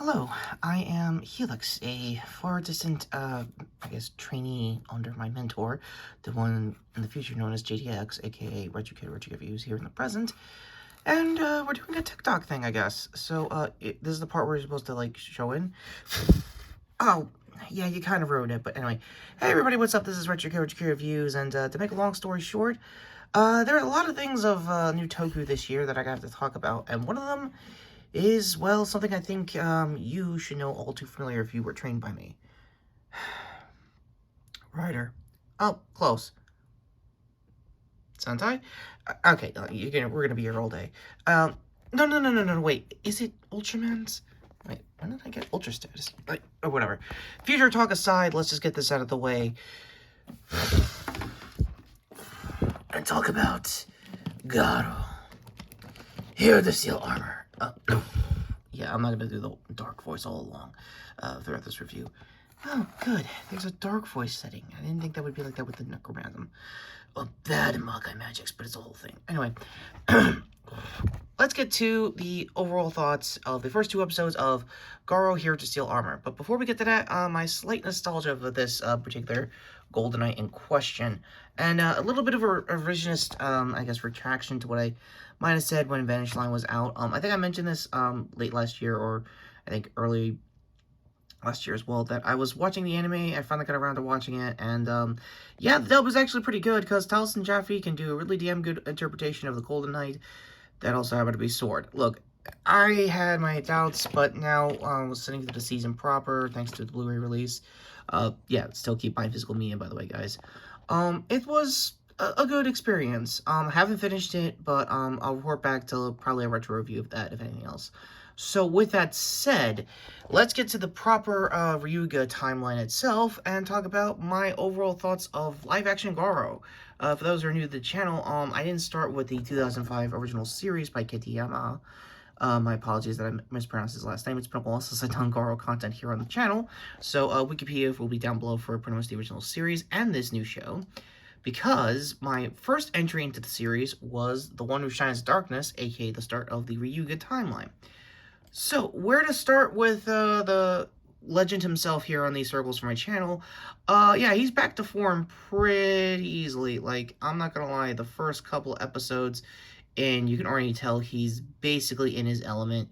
Hello, I am Helix, a far distant, trainee under my mentor, the one in the future known as JDX, aka Retrokid Reviews here in the present, and, we're doing a TikTok thing, I guess. So, this is the part where you're supposed to, show in. Oh, yeah, you kind of ruined it, but anyway. Hey everybody, what's up? This is Retrokid Reviews, and, to make a long story short, there are a lot of things of, new Toku this year that I got to talk about, and one of them is, well, something I think you should know all too familiar if you were trained by me. Ryder. Oh, close. Sentai? Okay, we're gonna be here all day. No, wait. Is it Ultraman's? Wait, when did I get Ultra status? Or whatever. Future talk aside, let's just get this out of the way. And talk about Garo. Heir the Steel Armor. Yeah, I'm not going to do the dark voice all along throughout this review. Oh, good. There's a dark voice setting. I didn't think that would be like that with the necromantum. Well, bad in Makai Magics, but it's a whole thing. Anyway, let's get to the overall thoughts of the first two episodes of Garo Heir to Steel Armor. But before we get to that, my slight nostalgia of this particular Golden Knight in question, and a little bit of a revisionist, retraction to what I might have said when Vanish Line was out. I think I mentioned this late last year, or I think early last year as well, that I was watching the anime. I finally got around to watching it, and yeah, the dub was actually pretty good, because Taliesin Jaffe can do a really damn good interpretation of the Golden Knight that also happened to be Sword. Look, I had my doubts, but now listening to the season proper, thanks to the Blu-ray release, yeah, still keep buying physical media, by the way, guys. It was a good experience. Haven't finished it, but I'll report back to probably a retro review of that, if anything else. So with that said, let's get to the proper Ryuga timeline itself and talk about my overall thoughts of live-action Garo. For those who are new to the channel, I didn't start with the 2005 original series by Kitayama. My apologies that I mispronounced his last name. It's been a while since I've done Garo content here on the channel. So Wikipedia will be down below for pretty much the original series and this new show, because my first entry into the series was The One Who Shines Darkness, aka the start of the Ryuga timeline. So, where to start with the legend himself here on these circles for my channel? Yeah, he's back to form pretty easily. Like, I'm not gonna lie, the first couple episodes, and you can already tell he's basically in his element,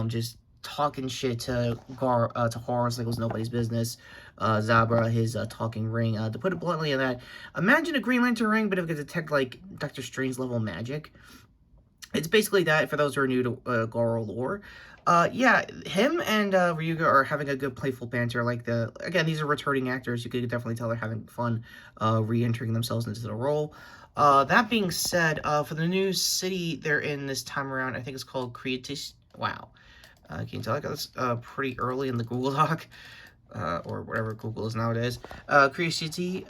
just talking shit to Horus like it was nobody's business. Zabra, his talking ring. To put it bluntly, in that, imagine a Green Lantern ring, but it could detect like Doctor Strange level magic. It's basically that for those who are new to Garo lore. Yeah, him and Ryuga are having a good playful banter. Like again, these are returning actors. You could definitely tell they're having fun re-entering themselves into the role. That being said, for the new city they're in this time around, I think it's called Creatis. Wow. Can you tell I got this pretty early in the Google Doc, or whatever Google is nowadays. City.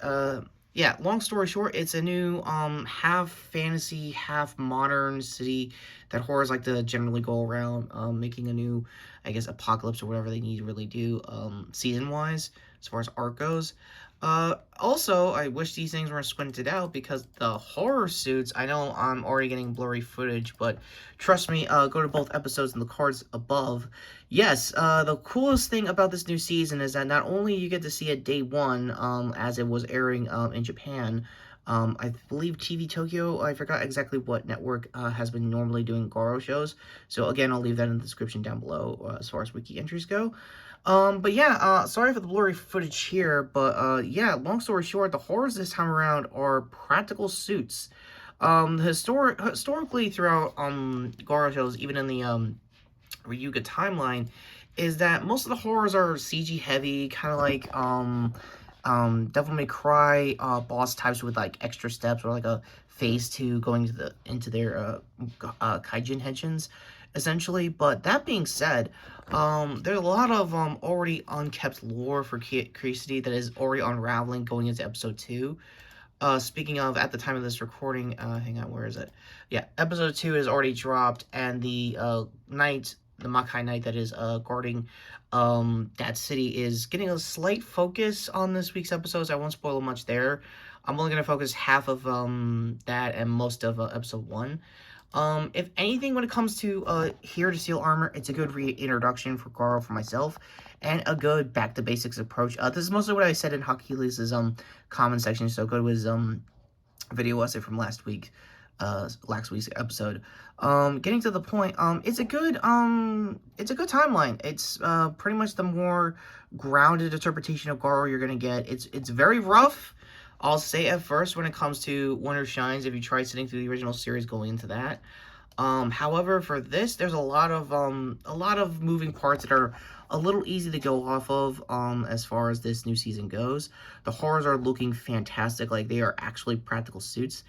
Yeah, long story short, it's a new half fantasy, half modern city that horrors like to generally go around making a new, I guess, apocalypse or whatever they need to really do season-wise as far as art goes. Also, I wish these things weren't squinted out, because the horror suits, I know I'm already getting blurry footage, but trust me, go to both episodes in the cards above. Yes, the coolest thing about this new season is that not only you get to see it day one, as it was airing in Japan, I believe TV Tokyo, I forgot exactly what network has been normally doing Garo shows, so again, I'll leave that in the description down below as far as wiki entries go. But yeah, sorry for the blurry footage here, but yeah, long story short, the horrors this time around are practical suits. Historically throughout Garo shows, even in the Ryuga timeline, is that most of the horrors are CG heavy, kind of like Devil May Cry boss types with like extra steps, or like a phase 2 going into their kaijin henshins, essentially. But that being said, there's a lot of already unkept lore for Curiosity that is already unraveling going into episode 2. Speaking of, at the time of this recording, hang on, where is it? Yeah, episode 2 is already dropped, and the knight, the Makai Knight that is guarding that city, is getting a slight focus on this week's episodes. I won't spoil much there. I'm only going to focus half of that and most of episode 1. If anything, when it comes to Heir to Steel Armor, it's a good reintroduction for Garo for myself, and a good back to basics approach. This is mostly what I said in Hakilis's comment section. So go to his video essay from last week's episode. Getting to the point, it's a good timeline. It's pretty much the more grounded interpretation of Garo you're gonna get. It's very rough, I'll say at first, when it comes to Winter Shines, if you try sitting through the original series going into that. However, for this, there's a lot of moving parts that are a little easy to go off of, as far as this new season goes. The horrors are looking fantastic, like they are actually practical suits.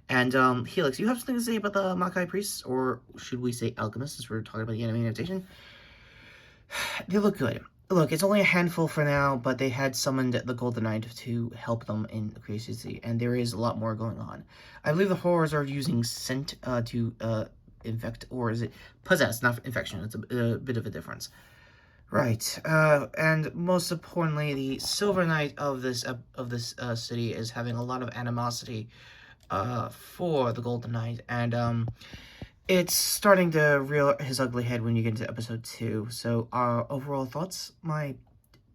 And, Helix, you have something to say about the Makai Priests, or should we say Alchemists, since we're talking about the anime adaptation? They look good. Look, it's only a handful for now, but they had summoned the Golden Knight to help them in Creativity, and there is a lot more going on. I believe the horrors are using scent to infect, or is it possess, not infection. It's a bit of a difference. Right, and most importantly, the Silver Knight of this city is having a lot of animosity for the Golden Knight, and it's starting to rear his ugly head when you get into episode 2. So, overall thoughts, my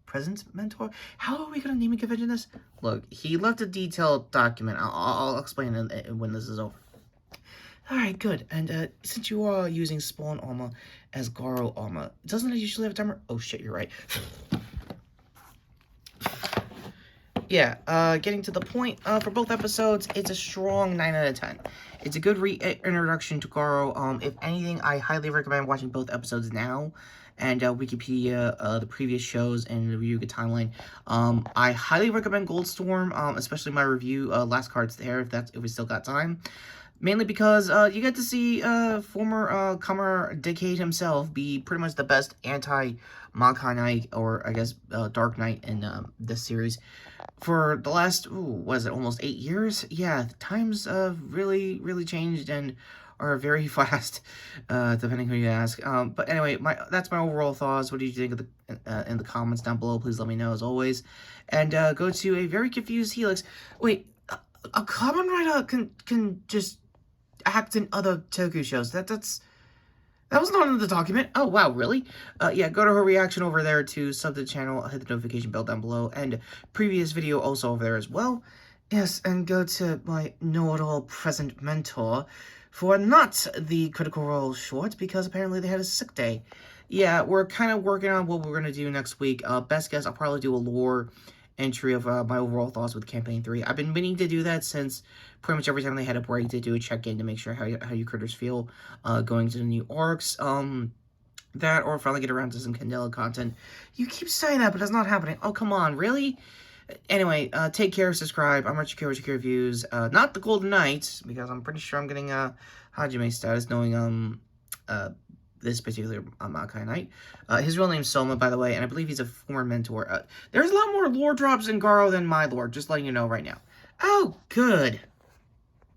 present mentor? How are we going to name and convention this? Look, he left a detailed document. I'll explain it when this is over. Alright, good. And since you are using Spawn armor as Garo armor, doesn't it usually have a timer? Oh shit, you're right. Yeah, getting to the point, for both episodes, it's a strong 9 out of 10. It's a good reintroduction to Garo. If anything, I highly recommend watching both episodes now, and Wikipedia, the previous shows, and the Ryuga timeline. I highly recommend Goldstorm, especially my review, Last Cards There, if we still got time. Mainly because you get to see former Kamer Decade himself be pretty much the best anti-Makai Knight, or I guess Dark Knight in this series. For the last, almost 8 years? Yeah, times really, really changed and are very fast, depending who you ask. But anyway, that's my overall thoughts. What do you think of in the comments down below? Please let me know, as always. And go to a very confused Helix. Wait, a Kamen Rider can just act in other Toku shows. That was not in the document. Oh, wow, really? Yeah, go to her reaction over there to sub to the channel, hit the notification bell down below, and previous video also over there as well. Yes, and go to my know-it-all present mentor for not the Critical Role short, because apparently they had a sick day. Yeah, we're kind of working on what we're going to do next week. Best guess, I'll probably do a lore entry of my overall thoughts with Campaign 3. I've been meaning to do that since pretty much every time they had a break to do a check-in to make sure how you critters feel going to the new arcs. That, or finally get around to some Candela content. You keep saying that, but it's not happening. Oh, come on, really? Anyway, take care, subscribe. I'm Retrokid, Retrokid Reviews. Not the Golden Knight, because I'm pretty sure I'm getting Hajime status, knowing this particular Makai Knight. His real name's Soma, by the way, and I believe he's a former mentor. There's a lot more lore drops in Garo than my lore, just letting you know right now. Oh, good.